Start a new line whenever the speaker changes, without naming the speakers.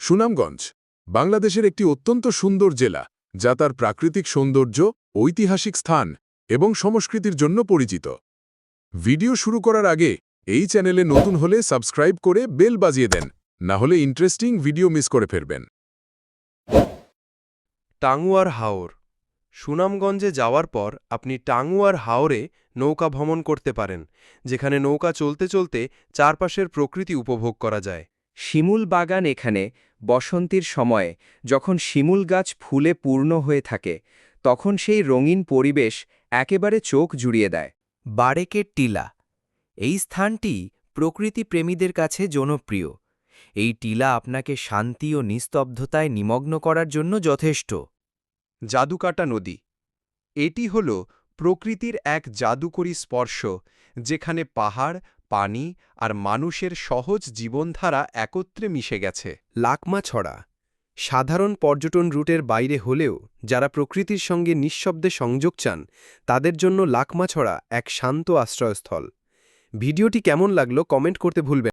সুনামগঞ্জ বাংলাদেশের একটি অত্যন্ত সুন্দর জেলা যা তার প্রাকৃতিক সৌন্দর্য, ঐতিহাসিক স্থান এবং সংস্কৃতির জন্য পরিচিত। ভিডিও শুরু করার আগে এই চ্যানেলে নতুন হলে সাবস্ক্রাইব করে বেল বাজিয়ে দেন, না হলে ইন্টারেস্টিং ভিডিও মিস করে ফেলবেন।
টাঙ্গুয়ার হাওর। সুনামগঞ্জে যাওয়ার পর আপনি টাঙ্গুয়ার হাওরে নৌকা ভ্রমণ করতে পারেন, যেখানে নৌকা চলতে চলতে চারপাশের প্রকৃতি উপভোগ করা যায়।
শিমুল বাগান। এখানে বসন্তের সময়ে যখন শিমুল গাছ ফুলে পূর্ণ হয়ে থাকে, তখন সেই রঙিন পরিবেশ একেবারে চোখ জুড়িয়ে দেয়।
বারেকের টিলা। এই স্থানটি প্রকৃতিপ্রেমীদের কাছে জনপ্রিয়। এই টিলা আপনাকে শান্তি ও নিস্তব্ধতায় নিমগ্ন করার জন্য যথেষ্ট।
জাদুকাটা নদী। এটি হল প্রকৃতির এক জাদুকরী স্পর্শ, যেখানে পাহাড়, পানি আর মানুষের সহজ জীবনধারা একত্রে মিশে গেছে। লাকমাছড়া। সাধারণ পর্যটন রুটের বাইরে হলেও যারা প্রকৃতির সঙ্গে নিঃশব্দে সংযোগ চান, তাদের জন্য লাকমাছড়া এক শান্ত আশ্রয়স্থল। ভিডিওটি কেমন লাগলো কমেন্ট করতে ভুলবেন না।